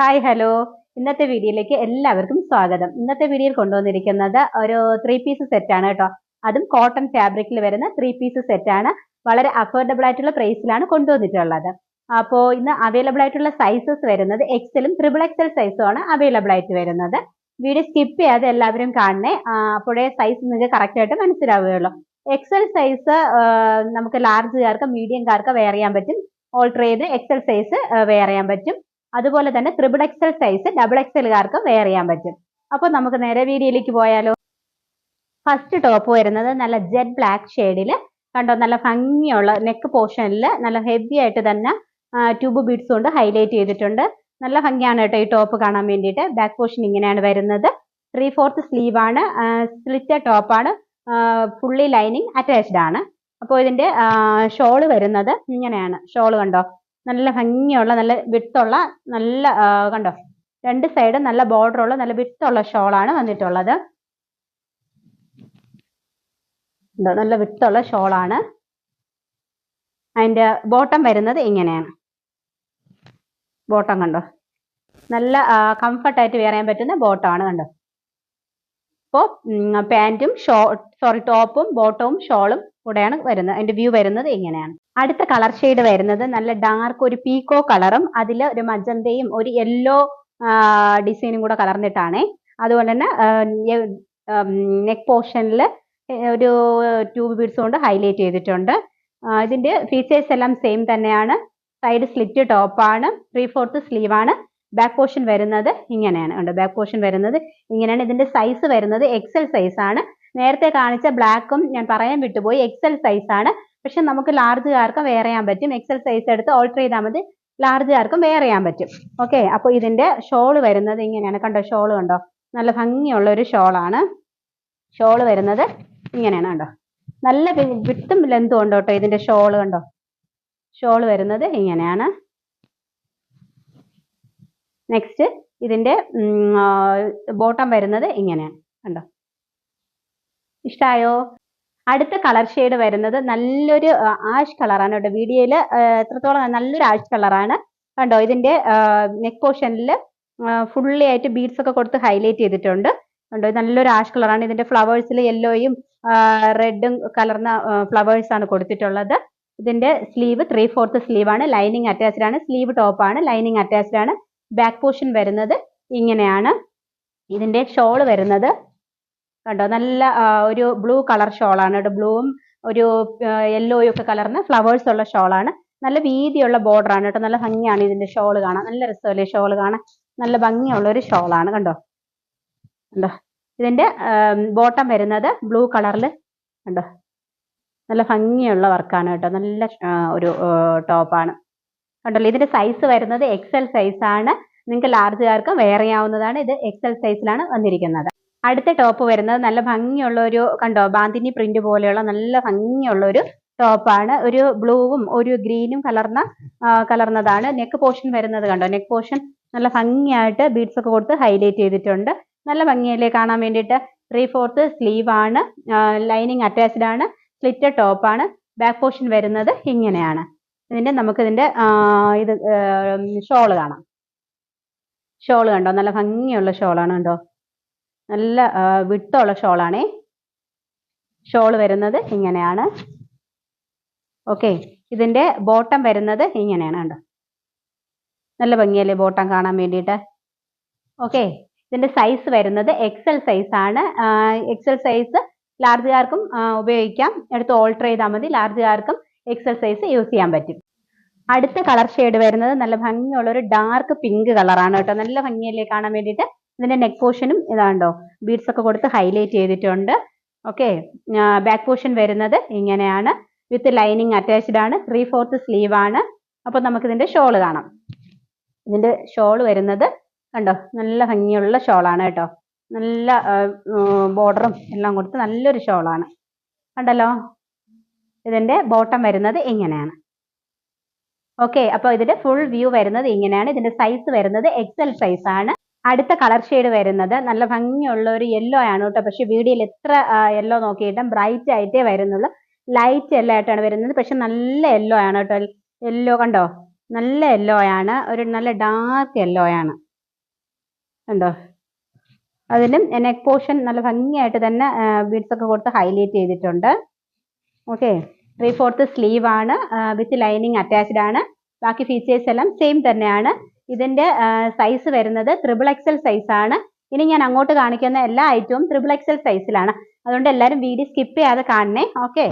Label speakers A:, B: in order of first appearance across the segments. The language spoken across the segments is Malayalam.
A: Hi hello. ഇന്നത്തെ വീഡിയോയിലേക്ക് എല്ലാവർക്കും സ്വാഗതം. ഇന്നത്തെ വീഡിയോയിൽ കൊണ്ടുവന്നിരിക്കുന്നത് ഒരു 3 പീസ് സെറ്റ് ആണ് കേട്ടോ. അതും കോട്ടൺ ഫാബ്രിക്കിൽ വരുന്ന 3 പീസ് സെറ്റ് ആണ്. വളരെ അഫോർഡബിൾ ആയിട്ടുള്ള പ്രൈസിലാണ് കൊണ്ടുവന്നിട്ടുള്ളത്. അപ്പോൾ ഇന്ന് അവൈലബിൾ ആയിട്ടുള്ള സൈസസ് വരുന്നത് എക്സലും XXL സൈസും ആണ് അവൈലബിൾ ആയിട്ട് വരുന്നത്. വീഡിയോ സ്കിപ്പ് ചെയ്യാതെ എല്ലാവരും കാണണേ. അപ്പോഴേ സൈസ് നിങ്ങൾക്ക് കറക്റ്റ് ആയിട്ട് മനസ്സിലാവുകയുള്ളൂ. XL സൈസ് നമുക്ക് ലാർജുകാർക്ക് മീഡിയംകാർക്ക് വെയർ ചെയ്യാൻ പറ്റും. ഓൾട്ടർ ചെയ്ത് XL സൈസ് വെയർ ചെയ്യാൻ പറ്റും. അതുപോലെ തന്നെ XXL സൈസ് XXLകാർക്ക് വെയർ ചെയ്യാൻ പറ്റും. അപ്പോൾ നമുക്ക് നേരെ വീഡിയോയിലേക്ക് പോയാലോ. ഫസ്റ്റ് ടോപ്പ് വരുന്നത് നല്ല ജെറ്റ് ബ്ലാക്ക് ഷെയ്ഡിൽ കണ്ടോ, നല്ല ഭംഗിയുള്ള നെക്ക് പോർഷനിൽ നല്ല ഹെവി ആയിട്ട് തന്നെ ട്യൂബ് ബീഡ്സ് കൊണ്ട് ഹൈലൈറ്റ് ചെയ്തിട്ടുണ്ട്. നല്ല ഭംഗിയാണ് കേട്ടോ ഈ ടോപ്പ് കാണാൻ വേണ്ടിയിട്ട്. ബാക്ക് പോർഷൻ ഇങ്ങനെയാണ് വരുന്നത്. 3/4 സ്ലീവ് ആണ്, സ്ലിറ്റ് ടോപ്പാണ്, ഫുള്ളി ലൈനിങ് അറ്റാച്ച്ഡ് ആണ്. അപ്പോൾ ഇതിന്റെ ഷോള് വരുന്നത് ഇങ്ങനെയാണ്. ഷോള് കണ്ടോ, നല്ല ഭംഗിയുള്ള നല്ല വിട്ടുള്ള നല്ല കണ്ടോ, രണ്ട് സൈഡ് നല്ല ബോർഡർ ഉള്ള നല്ല വിട്ടുള്ള ഷോളാണ് വന്നിട്ടുള്ളത്. നല്ല വിട്ടുള്ള ഷോളാണ്. അതിന്റെ ബോട്ടം വരുന്നത് ഇങ്ങനെയാണ്. ബോട്ടം കണ്ടോ, നല്ല കംഫർട്ടായിട്ട് വെയർ ചെയ്യാൻ പറ്റുന്ന ബോട്ടമാണ് കണ്ടോ. അപ്പോൾ പാൻറ്റും ടോപ്പും ബോട്ടവും ഷോളും കൂടെയാണ് വരുന്നത്. അതിന്റെ വ്യൂ വരുന്നത് ഇങ്ങനെയാണ്. അടുത്ത കളർ ഷെയ്ഡ് വരുന്നത് നല്ല ഡാർക്ക് ഒരു പീക്കോ കളറും അതിൽ ഒരു മജന്തയും ഒരു യെല്ലോ ഡിസൈനും കൂടെ കലർന്നിട്ടാണ്. അതുപോലെ തന്നെ നെക്ക് പോർഷനിൽ ഒരു ട്യൂബ് ബീഡ്സ് കൊണ്ട് ഹൈലൈറ്റ് ചെയ്തിട്ടുണ്ട്. ഇതിന്റെ ഫീച്ചേഴ്സ് എല്ലാം സെയിം തന്നെയാണ്. സൈഡ് സ്ലിറ്റ് ടോപ്പാണ്, 3/4 സ്ലീവ് ആണ്. ബാക്ക് പോർഷൻ വരുന്നത് ഇങ്ങനെയാണ് കണ്ടോ. ബാക്ക് പോർഷൻ വരുന്നത് ഇങ്ങനെയാണ്. ഇതിന്റെ സൈസ് വരുന്നത് XL സൈസ് ആണ്. നേരത്തെ കാണിച്ച ബ്ലാക്കും ഞാൻ പറയാൻ വിട്ടുപോയി, XL സൈസ് ആണ്. പക്ഷെ നമുക്ക് ലാർജുകാർക്കും വെയർ ചെയ്യാൻ പറ്റും. XL സൈസ് എടുത്ത് ഓൾട്ടർ ചെയ്താൽ മതി, ലാർജുകാർക്കും വെയർ ചെയ്യാൻ പറ്റും. ഓക്കെ, അപ്പോൾ ഇതിന്റെ ഷോള് വരുന്നത് ഇങ്ങനെയാണ് കണ്ടോ. ഷോള് കണ്ടോ, നല്ല ഭംഗിയുള്ള ഒരു ഷോളാണ്. ഷോള് വരുന്നത് ഇങ്ങനെയാണ് കണ്ടോ. നല്ല വിട്ടും ലെന്തും ഉണ്ട് കേട്ടോ ഇതിന്റെ ഷോള് കണ്ടോ. ഷോള് വരുന്നത് ഇങ്ങനെയാണ്. നെക്സ്റ്റ് ഇതിന്റെ ബോട്ടം വരുന്നത് ഇങ്ങനെയാണ് കണ്ടോ. ഇഷ്ടായോ? അടുത്ത കളർ ഷെയ്ഡ് വരുന്നത് നല്ലൊരു ആഷ് കളറാണ് കേട്ടോ. വീഡിയോയിൽ എത്രത്തോളം നല്ലൊരു ആഷ് കളറാണ് കണ്ടോ. ഇതിന്റെ നെക്ക് പോർഷനിൽ ഫുള്ളി ആയിട്ട് ബീഡ്സ് ഒക്കെ കൊടുത്ത് ഹൈലൈറ്റ് ചെയ്തിട്ടുണ്ട് കണ്ടോ. നല്ലൊരു ആഷ് കളറാണ്. ഇതിന്റെ ഫ്ലവേഴ്സിൽ യെല്ലോയും റെഡും കലർന്ന ഫ്ലവേഴ്സ് ആണ് കൊടുത്തിട്ടുള്ളത്. ഇതിന്റെ സ്ലീവ് 3/4 സ്ലീവ് ആണ്, ലൈനിങ് അറ്റാച്ച്ഡ് ആണ്. സ്ലീവ് ടോപ്പാണ്, ലൈനിങ് അറ്റാച്ച്ഡ് ആണ്. ബാക്ക് പോർഷൻ വരുന്നത് ഇങ്ങനെയാണ്. ഇതിന്റെ ഷോള് വരുന്നത് കണ്ടോ, നല്ല ഒരു ബ്ലൂ കളർ ഷോളാണ് കേട്ടോ. ബ്ലൂവും ഒരു യെല്ലോയും ഒക്കെ കലർന്ന ഫ്ലവേഴ്സ് ഉള്ള ഷോളാണ്. നല്ല വീതിയുള്ള ബോർഡർ ആണ് കേട്ടോ. നല്ല ഭംഗിയാണ് ഇതിന്റെ ഷോള് കാണാൻ. നല്ല രസമല്ലേ ഷോള് കാണാൻ. നല്ല ഭംഗിയുള്ള ഒരു ഷോളാണ് കണ്ടോ. കണ്ടോ, ഇതിന്റെ ബോട്ടം വരുന്നത് ബ്ലൂ കളറിൽ കണ്ടോ. നല്ല ഭംഗിയുള്ള വർക്കാണ് കേട്ടോ. നല്ല ഒരു ടോപ്പാണ് കണ്ടല്ലോ. ഇതിന്റെ സൈസ് വരുന്നത് XL സൈസ് ആണ്. നിങ്ങൾക്ക് ലാർജുകാർക്ക് വെയർ ചെയ്യാവുന്നതാണ്. ഇത് XL സൈസിലാണ് വന്നിരിക്കുന്നത്. അടുത്ത ടോപ്പ് വരുന്നത് നല്ല ഭംഗിയുള്ള ഒരു കണ്ടോ, ബാന്തിനി പ്രിന്റ് പോലെയുള്ള നല്ല ഭംഗിയുള്ള ഒരു ടോപ്പാണ്. ഒരു ബ്ലൂവും ഒരു ഗ്രീനും കലർന്നതാണ്. നെക്ക് പോർഷൻ വരുന്നത് കണ്ടോ. നെക്ക് പോർഷൻ നല്ല ഭംഗിയായിട്ട് ബീഡ്സ് ഒക്കെ കൊടുത്ത് ഹൈലൈറ്റ് ചെയ്തിട്ടുണ്ട്. നല്ല ഭംഗിയല്ലേ കാണാൻ വേണ്ടിയിട്ട്. 3/4 സ്ലീവ് ആണ്, ലൈനിങ് അറ്റാച്ച്ഡ് ആണ്, സ്ലിറ്റ് ടോപ്പാണ്. ബാക്ക് പോർഷൻ വരുന്നത് ഇങ്ങനെയാണ്. നമുക്കിതിന്റെ ഇത് ഷോള് കാണാം. ഷോള് കണ്ടോ, നല്ല ഭംഗിയുള്ള ഷോളാണ് കണ്ടോ. നല്ല വിട്ടുള്ള ഷോളാണേ. ഷോള് വരുന്നത് ഇങ്ങനെയാണ്. ഓക്കെ, ഇതിന്റെ ബോട്ടം വരുന്നത് ഇങ്ങനെയാണ് കണ്ടോ. നല്ല ഭംഗിയല്ലേ ബോട്ടം കാണാൻ വേണ്ടിയിട്ട്. ഓക്കെ, ഇതിന്റെ സൈസ് വരുന്നത് XL സൈസ് ആണ്. XL സൈസ് ലാർജുകാർക്കും ഉപയോഗിക്കാം, എടുത്ത് ഓൾട്ടർ ചെയ്താൽ മതി. ലാർജുകാർക്കും XL സൈസ് യൂസ് ചെയ്യാൻ പറ്റും. അടുത്ത കളർ ഷെയ്ഡ് വരുന്നത് നല്ല ഭംഗിയുള്ള ഒരു ഡാർക്ക് പിങ്ക് കളറാണ് കേട്ടോ. നല്ല ഭംഗിയല്ലേ കാണാൻ വേണ്ടിയിട്ട്. ഇതിന്റെ നെക്ക് പോർഷനും ഇതാണ്ടോ, ബീഡ്സ് ഒക്കെ കൊടുത്ത് ഹൈലൈറ്റ് ചെയ്തിട്ടുണ്ട്. ഓക്കെ, ബാക്ക് പോർഷൻ വരുന്നത് ഇങ്ങനെയാണ്. വിത്ത് ലൈനിങ് അറ്റാച്ച്ഡ് ആണ്, 3/4 സ്ലീവ് ആണ്. അപ്പൊ നമുക്ക് ഇതിന്റെ ഷോള് കാണാം. ഇതിന്റെ ഷോള് വരുന്നത് കണ്ടോ, നല്ല ഭംഗിയുള്ള ഷോളാണ് കേട്ടോ. നല്ല ബോർഡറും എല്ലാം കൊടുത്ത് നല്ലൊരു ഷോളാണ് കണ്ടല്ലോ. ഇതിന്റെ ബോട്ടം വരുന്നത് ഇങ്ങനെയാണ്. ഓക്കെ, അപ്പൊ ഇതിന്റെ ഫുൾ വ്യൂ വരുന്നത് ഇങ്ങനെയാണ്. ഇതിന്റെ സൈസ് വരുന്നത് XL സൈസ് ആണ്. അടുത്ത കളർ ഷെയ്ഡ് വരുന്നത് നല്ല ഭംഗിയുള്ള ഒരു യെല്ലോ ആണ് കേട്ടോ. പക്ഷെ വീഡിയോയിൽ എത്ര യെല്ലോ നോക്കിയിട്ടും ബ്രൈറ്റ് ആയിട്ടേ വരുന്നുള്ളൂ. ലൈറ്റ് യെല്ലോ ആയിട്ടാണ് വരുന്നത്. പക്ഷെ നല്ല യെല്ലോ ആണ് കേട്ടോ. യെല്ലോ കണ്ടോ, നല്ല യെല്ലോ ആണ്. ഒരു നല്ല ഡാർക്ക് യെല്ലോ ആണ്. കണ്ടോ, അതിനും നെക്ക് പോർഷൻ നല്ല ഭംഗിയായിട്ട് തന്നെ ബീഡ്സ് ഒക്കെ കൊടുത്ത് ഹൈലൈറ്റ് ചെയ്തിട്ടുണ്ട്. ഓക്കെ, 3/4 സ്ലീവ് ആണ്, വിത്ത് ലൈനിങ് അറ്റാച്ച്ഡ് ആണ്. ബാക്കി ഫീച്ചേഴ്സ് എല്ലാം സെയിം തന്നെയാണ്. ഇതിന്റെ സൈസ് വരുന്നത് XXL സൈസ് ആണ്. ഇനി ഞാൻ അങ്ങോട്ട് കാണിക്കുന്ന എല്ലാ ഐറ്റവും XXL സൈസിലാണ്. അതുകൊണ്ട് എല്ലാവരും വീഡിയോ സ്കിപ്പ് ചെയ്യാതെ കാണണേ. ഓക്കെ,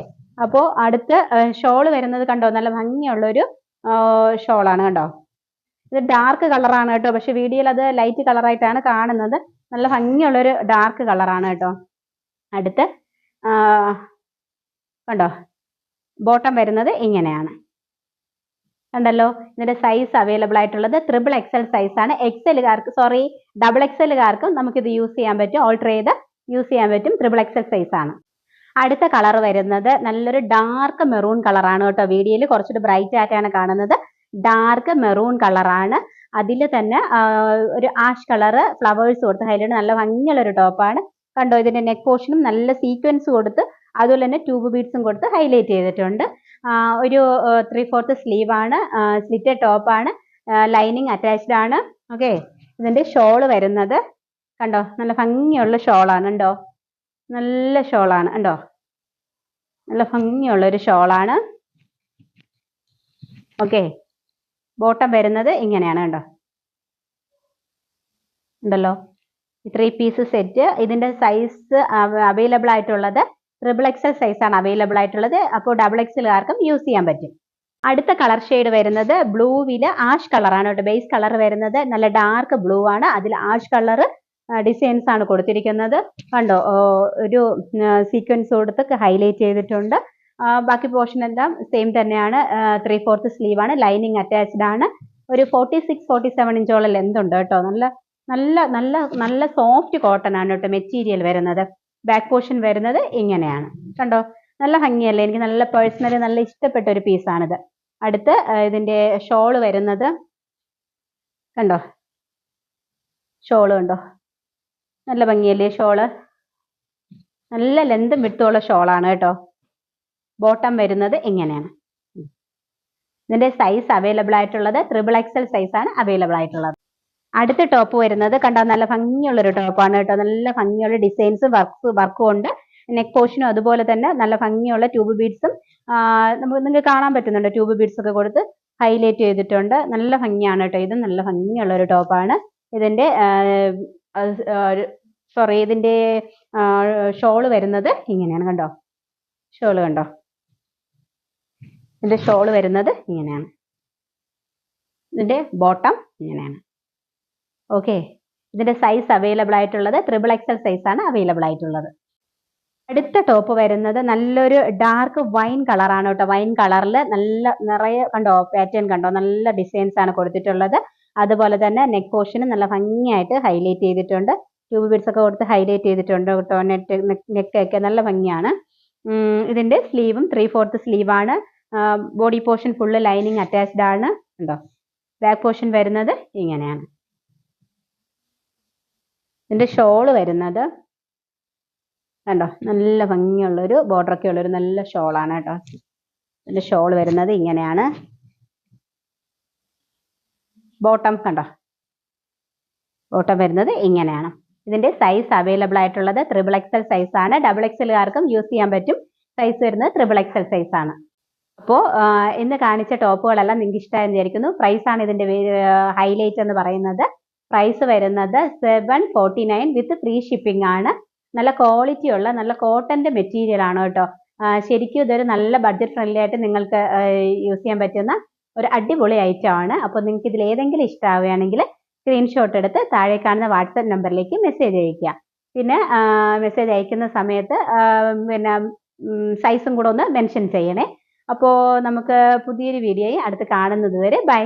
A: അപ്പോൾ അടുത്ത് ഷോള് വരുന്നത് കണ്ടോ, നല്ല ഭംഗിയുള്ളൊരു ഷോളാണ് കണ്ടോ. ഇത് ഡാർക്ക് കളറാണ് കേട്ടോ, പക്ഷെ വീഡിയോയിൽ അത് ലൈറ്റ് കളറായിട്ടാണ് കാണുന്നത്. നല്ല ഭംഗിയുള്ളൊരു ഡാർക്ക് കളറാണ് കേട്ടോ. അടുത്ത് കണ്ടോ, ബോട്ടം വരുന്നത് ഇങ്ങനെയാണ്. കണ്ടല്ലോ, ഇതിന്റെ സൈസ് അവൈലബിൾ ആയിട്ടുള്ളത് XXL സൈസ് ആണ്. XXLകാർക്കും നമുക്കിത് യൂസ് ചെയ്യാൻ പറ്റും, ഓൾട്ടർ ചെയ്ത് യൂസ് ചെയ്യാൻ പറ്റും. XXL സൈസ് ആണ്. അടുത്ത കളർ വരുന്നത് നല്ലൊരു ഡാർക്ക് മെറൂൺ കളറാണ് കേട്ടോ. വീഡിയോയിൽ കുറച്ചുകൂടി ബ്രൈറ്റ് ആയിട്ടാണ് കാണുന്നത്. ഡാർക്ക് മെറൂൺ കളറാണ്. അതിൽ തന്നെ ഒരു ആഷ് കളറ് ഫ്ലവേഴ്സ് കൊടുത്ത് ഹൈലൈറ്റ്, നല്ല ഭംഗിയുള്ള ഒരു ടോപ്പാണ് കണ്ടോ. ഇതിന്റെ നെക്ക് പോർഷനും നല്ല സീക്വൻസ് കൊടുത്ത് അതുപോലെ തന്നെ ട്യൂബ് ബീഡ്സും കൊടുത്ത് ഹൈലൈറ്റ് ചെയ്തിട്ടുണ്ട്. ഒരു 3/4 സ്ലീവ് ആണ്, സ്ലിറ്റഡ് ടോപ്പാണ്, ലൈനിങ് അറ്റാച്ച്ഡ് ആണ്. ഓക്കെ, ഇതിന്റെ ഷോള് വരുന്നത് കണ്ടോ, നല്ല ഭംഗിയുള്ള ഷോളാണ് കണ്ടോ, നല്ല ഷോളാണ് കണ്ടോ, നല്ല ഭംഗിയുള്ള ഒരു ഷോളാണ്. ഓക്കെ, ബോട്ടം വരുന്നത് ഇങ്ങനെയാണ് കണ്ടോ, ഉണ്ടല്ലോ. 3 പീസ് സെറ്റ്. ഇതിന്റെ സൈസ് അവൈലബിൾ ആയിട്ടുള്ളത് XXL സൈസ് ആണ് അവൈലബിൾ ആയിട്ടുള്ളത്. അപ്പോൾ XXLകാർക്കും യൂസ് ചെയ്യാൻ പറ്റും. അടുത്ത കളർ ഷെയ്ഡ് വരുന്നത് ബ്ലൂവില് ആഷ് കളറാണ് കേട്ടോ. ബേസ് കളർ വരുന്നത് നല്ല ഡാർക്ക് ബ്ലൂ ആണ്. അതിൽ ആഷ് കളർ ഡിസൈൻസ് ആണ് കൊടുത്തിരിക്കുന്നത് കണ്ടോ. ഒരു സീക്വൻസ് കൊടുത്ത് ഹൈലൈറ്റ് ചെയ്തിട്ടുണ്ട്. ബാക്കി പോർഷൻ എല്ലാം സെയിം തന്നെയാണ്. 3/4 സ്ലീവ് ആണ്, ലൈനിങ് അറ്റാച്ച്ഡ് ആണ്. ഒരു 46-47 ഇഞ്ചോളം ലെന്ത് ഉണ്ട് കേട്ടോ. നല്ല നല്ല നല്ല നല്ല സോഫ്റ്റ് കോട്ടൺ ആണ് കേട്ടോ മെറ്റീരിയൽ വരുന്നത്. ബാക്ക് പോർഷൻ വരുന്നത് ഇങ്ങനെയാണ് കണ്ടോ, നല്ല ഭംഗിയല്ലേ. എനിക്ക് നല്ല പേഴ്സണലി നല്ല ഇഷ്ടപ്പെട്ട ഒരു പീസാണിത്. അടുത്ത് ഇതിന്റെ ഷോള് വരുന്നത് കണ്ടോ, ഷോള് കണ്ടോ, നല്ല ഭംഗിയല്ലേ ഷോള്. നല്ല ലെന്തും വിട്ടുള്ള ഷോളാണ് കേട്ടോ. ബോട്ടം വരുന്നത് ഇങ്ങനെയാണ്. ഇതിന്റെ സൈസ് അവൈലബിൾ ആയിട്ടുള്ളത് XXL സൈസ് ആണ് അവൈലബിൾ ആയിട്ടുള്ളത്. അടുത്ത ടോപ്പ് വരുന്നത് കണ്ടോ, നല്ല ഭംഗിയുള്ളൊരു ടോപ്പാണ് കേട്ടോ. നല്ല ഭംഗിയുള്ള ഡിസൈൻസ് വർക്കും ഉണ്ട്. നെക്ക് പോർഷനും അതുപോലെ തന്നെ നല്ല ഭംഗിയുള്ള ട്യൂബ് ബീഡ്സും നിങ്ങൾക്ക് കാണാൻ പറ്റുന്നുണ്ട്. ട്യൂബ് ബീഡ്സ് ഒക്കെ കൊടുത്ത് ഹൈലൈറ്റ് ചെയ്തിട്ടുണ്ട്. നല്ല ഭംഗിയാണ് കേട്ടോ. ഇത് നല്ല ഭംഗിയുള്ള ഒരു ടോപ്പാണ്. ഇതിന്റെ ഇതിന്റെ ഷോള് വരുന്നത് ഇങ്ങനെയാണ് കണ്ടോ, ഷോള് കണ്ടോ, ഇതിന്റെ ഷോള് വരുന്നത് ഇങ്ങനെയാണ്. ഇതിന്റെ ബോട്ടം ഇങ്ങനെയാണ്. ഓക്കെ, ഇതിന്റെ സൈസ് അവൈലബിൾ ആയിട്ടുള്ളത് XXL സൈസ് ആണ് അവൈലബിൾ ആയിട്ടുള്ളത്. അടുത്ത ടോപ്പ് വരുന്നത് നല്ലൊരു ഡാർക്ക് വൈൻ കളറാണ് കേട്ടോ. വൈൻ കളറിൽ നല്ല നിറയെ കണ്ടോ പാറ്റേൺ കണ്ടോ, നല്ല ഡിസൈൻസ് ആണ് കൊടുത്തിട്ടുള്ളത്. അതുപോലെ തന്നെ നെക്ക് പോർഷന് നല്ല ഭംഗിയായിട്ട് ഹൈലൈറ്റ് ചെയ്തിട്ടുണ്ട്. ട്യൂബ് ബീഡ്സ് ഒക്കെ കൊടുത്ത് ഹൈലൈറ്റ് ചെയ്തിട്ടുണ്ട് കേട്ടോ. നെക്കൊക്കെ നല്ല ഭംഗിയാണ്. ഇതിന്റെ സ്ലീവും 3/4 സ്ലീവ് ആണ്. Body portion full lining attached ആണ് കണ്ടോ. ബാക്ക് പോർഷൻ വരുന്നത് ഇങ്ങനെയാണ്. ഇതിന്റെ ഷോള് വരുന്നത് കണ്ടോ, നല്ല ഭംഗിയുള്ളൊരു ബോർഡറൊക്കെ ഉള്ളൊരു നല്ല ഷോളാണ് കേട്ടോ. ഇതിന്റെ ഷോൾ വരുന്നത് ഇങ്ങനെയാണ്. ബോട്ടം കണ്ടോ, ബോട്ടം വരുന്നത് ഇങ്ങനെയാണ്. ഇതിന്റെ സൈസ് അവൈലബിൾ ആയിട്ടുള്ളത് XXL സൈസ് ആണ്. XXLകാർക്കും യൂസ് ചെയ്യാൻ പറ്റും. സൈസ് വരുന്നത് XXL സൈസ് ആണ്. അപ്പോൾ ഇന്ന് കാണിച്ച ടോപ്പുകളെല്ലാം നിങ്ങൾക്ക് ഇഷ്ടമായെന്ന് വിചാരിക്കുന്നു. പ്രൈസ് ആണ് ഇതിന്റെ ഹൈലൈറ്റ് എന്ന് പറയുന്നത്. പ്രൈസ് വരുന്നത് 749 വിത്ത് ഫ്രീ ഷിപ്പിംഗ് ആണ്. നല്ല ക്വാളിറ്റി ഉള്ള നല്ല കോട്ടന്റെ മെറ്റീരിയൽ ആണ് കേട്ടോ. ശരിക്കും ഇതൊരു നല്ല ബഡ്ജറ്റ് ഫ്രണ്ട്ലി ആയിട്ട് നിങ്ങൾക്ക് യൂസ് ചെയ്യാൻ പറ്റുന്ന ഒരു അടിപൊളി ഐറ്റം ആണ്. അപ്പോൾ നിങ്ങൾക്ക് ഇതിൽ ഏതെങ്കിലും ഇഷ്ടമാവുകയാണെങ്കിൽ സ്ക്രീൻഷോട്ട് എടുത്ത് താഴെ കാണുന്ന വാട്സാപ്പ് നമ്പറിലേക്ക് മെസ്സേജ് അയയ്ക്കുക. പിന്നെ മെസ്സേജ് അയക്കുന്ന സമയത്ത് പിന്നെ സൈസും കൂടെ ഒന്ന് മെൻഷൻ ചെയ്യണേ. അപ്പോൾ നമുക്ക് പുതിയൊരു വീഡിയോയിൽ അടുത്ത് കാണുന്നത് വരെ ബൈ.